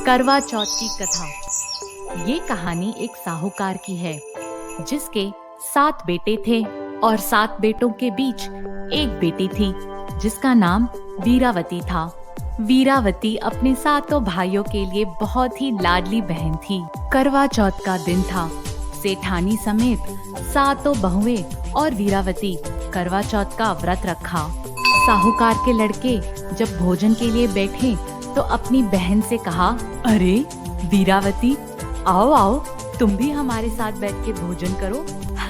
करवा चौथ की कथा। ये कहानी एक साहूकार की है जिसके 7 बेटे थे और 7 बेटों के बीच एक बेटी थी जिसका नाम वीरावती था। वीरावती अपने 7 भाइयों के लिए बहुत ही लाडली बहन थी। करवा चौथ का दिन था। सेठानी समेत 7 बहुएं और वीरावती करवा चौथ का व्रत रखा। साहूकार के लड़के जब भोजन के लिए बैठे तो अपनी बहन से कहा, अरे वीरावती, आओ आओ, तुम भी हमारे साथ बैठ के भोजन करो।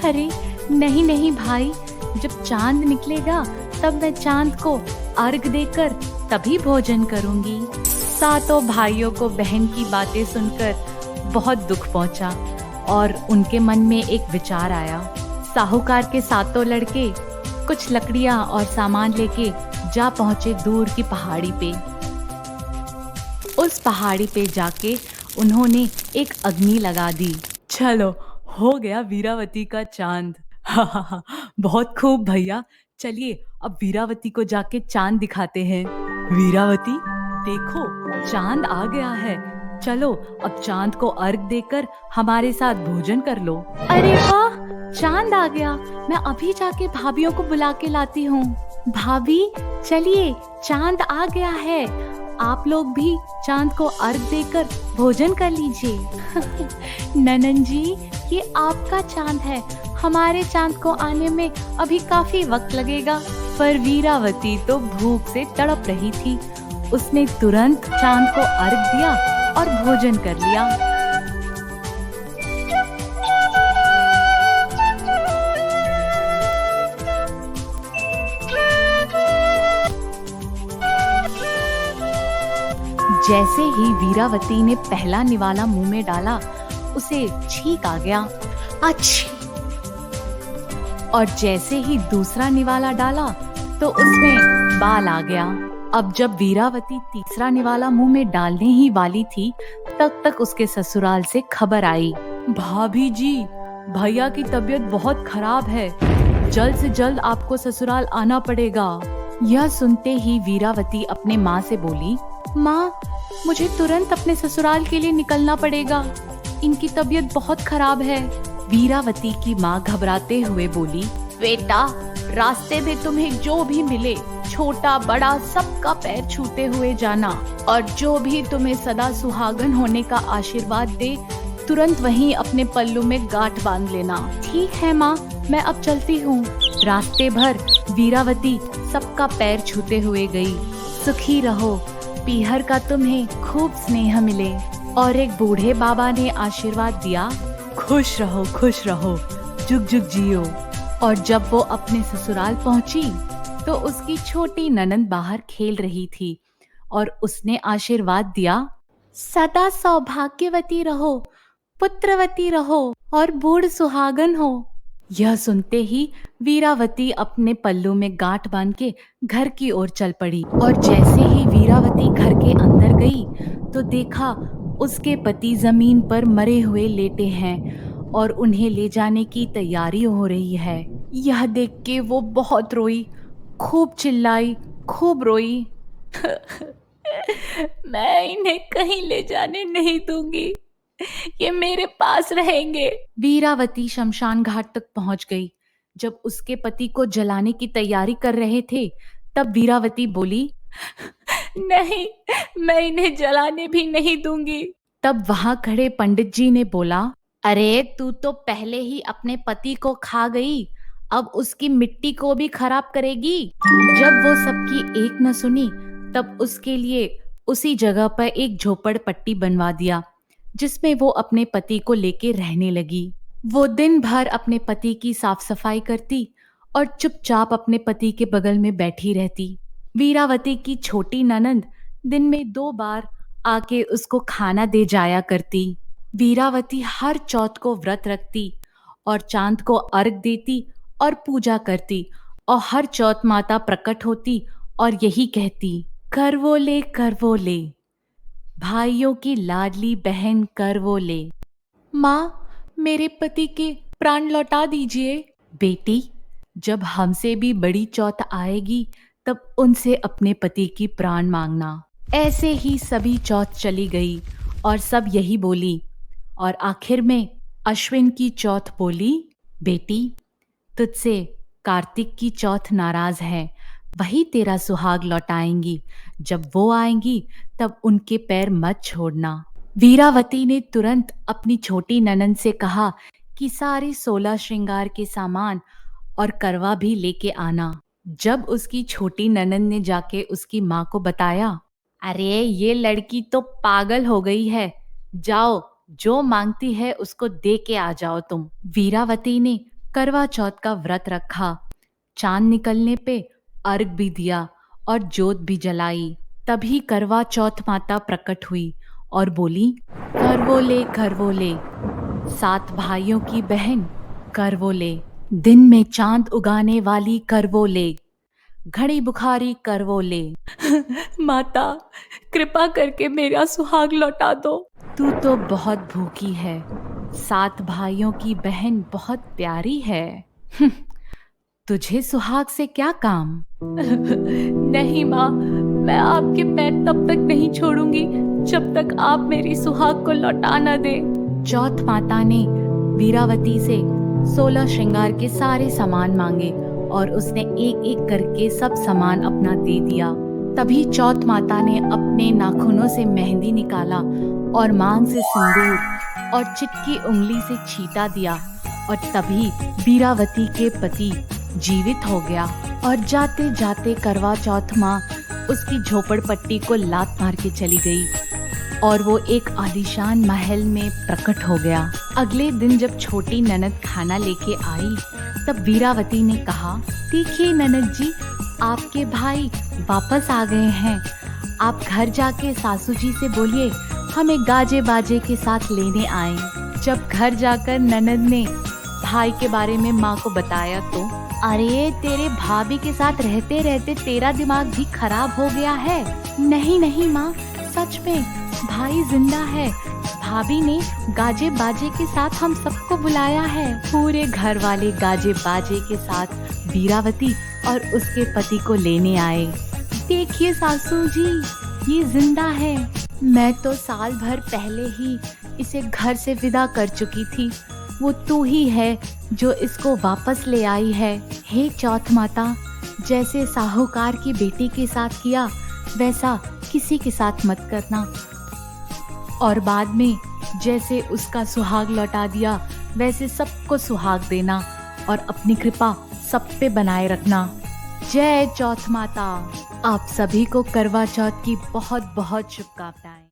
अरे नहीं नहीं भाई, जब चांद निकलेगा तब मैं चांद को अर्घ देकर तभी भोजन करूंगी। 7 भाइयों को बहन की बातें सुनकर बहुत दुख पहुंचा और उनके मन में एक विचार आया। साहूकार के 7 लड़के कुछ लकड़ियां और सामान लेके जा पहुंचे दूर की पहाड़ी पे। उस पहाड़ी पे जाके उन्होंने एक अग्नि लगा दी। चलो, हो गया वीरावती का चांद। हा, बहुत खूब भैया, चलिए अब वीरावती को जाके चांद दिखाते हैं। वीरावती, देखो चांद आ गया है, चलो अब चांद को अर्घ देकर हमारे साथ भोजन कर लो। अरे वाह, चांद आ गया, मैं अभी जाके भाभियों को बुला के लाती हूँ। भाभी चलिए, चांद आ गया है, आप लोग भी चांद को अर्घ देकर भोजन कर लीजिए। ननन जी, ये आपका चांद है, हमारे चांद को आने में अभी काफी वक्त लगेगा। पर वीरावती तो भूख से तड़प रही थी। उसने तुरंत चांद को अर्घ दिया और भोजन कर लिया। जैसे ही वीरावती ने पहला निवाला मुंह में डाला, उसे छींक आ गया। अच्छी। और जैसे ही दूसरा निवाला डाला तो उसमें बाल आ गया। अब जब वीरावती तीसरा निवाला मुंह में डालने ही वाली थी, तब तक उसके ससुराल से खबर आई, भाभी जी, भैया की तबीयत बहुत खराब है, जल्द से जल्द आपको ससुराल आना पड़ेगा। यह सुनते ही वीरावती अपने माँ से बोली, माँ, मुझे तुरंत अपने ससुराल के लिए निकलना पड़ेगा, इनकी तबीयत बहुत खराब है। वीरावती की माँ घबराते हुए बोली, बेटा, रास्ते में तुम्हें जो भी मिले, छोटा बड़ा सबका पैर छूते हुए जाना, और जो भी तुम्हें सदा सुहागन होने का आशीर्वाद दे, तुरंत वहीं अपने पल्लू में गांठ बांध लेना। ठीक है माँ, मैं अब चलती हूँ। रास्ते भर वीरावती सबका पैर छूते हुए गई। सुखी रहो, पीहर का तुम्हें खूब स्नेह मिले। और एक बूढ़े बाबा ने आशीर्वाद दिया, खुश रहो, जुग जुग जियो। और जब वो अपने ससुराल पहुंची तो उसकी छोटी ननंद बाहर खेल रही थी और उसने आशीर्वाद दिया, सदा सौभाग्यवती रहो, पुत्रवती रहो और बूढ़ सुहागन हो। यह सुनते ही वीरावती अपने पल्लू में गांठ बांध के घर की ओर चल पड़ी। और जैसे ही वीरावती घर के अंदर गई तो देखा उसके पति जमीन पर मरे हुए लेटे हैं और उन्हें ले जाने की तैयारी हो रही है। यह देख के वो बहुत रोई, खूब चिल्लाई, खूब रोई। मैं इन्हें कहीं ले जाने नहीं दूंगी, ये मेरे पास रहेंगे। वीरावती शमशान घाट तक पहुंच गई। जब उसके पति को जलाने की तैयारी कर रहे थे, तब वीरावती बोली, नहीं, मैं इन्हें जलाने भी नहीं दूंगी। तब वहां खड़े पंडित जी ने बोला, अरे तू तो पहले ही अपने पति को खा गई, अब उसकी मिट्टी को भी खराब करेगी। जब वो सबकी एक न सुनी, तब उसके लिए उसी जगह पर एक झोपड़पट्टी बनवा दिया जिसमें वो अपने पति को लेके रहने लगी। वो दिन भर अपने पति की साफ सफाई करती और चुपचाप अपने पति के बगल में बैठी रहती। वीरावती की छोटी ननंद दिन में 2 बार आके उसको खाना दे जाया करती। वीरावती हर चौथ को व्रत रखती और चांद को अर्घ देती और पूजा करती, और हर चौथ माता प्रकट होती और यही कहती, करवो ले, भाइयों की लाडली बहन करवो ले। माँ, मेरे पति के प्राण लौटा दीजिए। बेटी, जब हमसे भी बड़ी चौथ आएगी तब उनसे अपने पति की प्राण मांगना। ऐसे ही सभी चौथ चली गई और सब यही बोली। और आखिर में अश्विन की चौथ बोली, बेटी, तुझसे कार्तिक की चौथ नाराज है, वही तेरा सुहाग लौटाएंगी। जब वो आएंगी तब उनके पैर मत छोड़ना। वीरावती ने तुरंत अपनी छोटी ननंद से कहा कि सारे 16 श्रृंगार के सामान और करवा भी लेके आना। जब उसकी छोटी ननंद ने जाके उसकी माँ को बताया, अरे ये लड़की तो पागल हो गई है, जाओ जो मांगती है उसको दे के आ जाओ तुम। वीरावती ने करवा चौथ का व्रत रखा, चांद निकलने पे अर्घ भी दिया और जोत भी जलाई। तभी करवा चौथ माता प्रकट हुई और बोली, करवोले, 7 भाइयों की बहन करवोले, दिन में चांद उगाने वाली करवोले, घड़ी बुखारी करवोले। माता, कृपा करके मेरा सुहाग लौटा दो। तू तो बहुत भूखी है, 7 भाइयों की बहन बहुत प्यारी है। तुझे सुहाग से क्या काम? नहीं माँ, मैं आपके पैर तब तक नहीं छोड़ूंगी जब तक आप मेरी सुहाग को लौटा न दे। चौथ माता ने वीरावती से 16 श्रृंगार के सारे सामान मांगे और उसने एक एक करके सब सामान अपना दे दिया। तभी चौथ माता ने अपने नाखूनों से मेहंदी निकाला और मांग से सिंदूर और चिटकी उंगली से छींटा दिया और तभी वीरावती के पति जीवित हो गया। और जाते जाते करवा चौथ माँ उसकी झोपड़पट्टी को लात मार के चली गई और वो एक आलीशान महल में प्रकट हो गया। अगले दिन जब छोटी ननद खाना लेके आई तब वीरावती ने कहा, देखिए ननद जी, आपके भाई वापस आ गए हैं। आप घर जाके सासू जी से बोलिए हमें गाजे बाजे के साथ लेने आए। जब घर जाकर ननद ने भाई के बारे में माँ को बताया तो, अरे तेरे भाभी के साथ रहते रहते तेरा दिमाग भी खराब हो गया है। नहीं माँ, सच में भाई जिंदा है। भाभी ने गाजे बाजे के साथ हम सबको बुलाया है। पूरे घर वाले गाजे बाजे के साथ वीरावती और उसके पति को लेने आए। देखिए सासू जी, ये जिंदा है। मैं तो साल भर पहले ही इसे घर से विदा कर चुकी थी। वो तू ही है जो इसको वापस ले आई है। हे चौथ माता, जैसे साहूकार की बेटी के साथ किया वैसा किसी के साथ मत करना, और बाद में जैसे उसका सुहाग लौटा दिया वैसे सबको सुहाग देना और अपनी कृपा सब पे बनाए रखना। जय चौथ माता। आप सभी को करवा चौथ की बहुत बहुत शुभकामनाएं।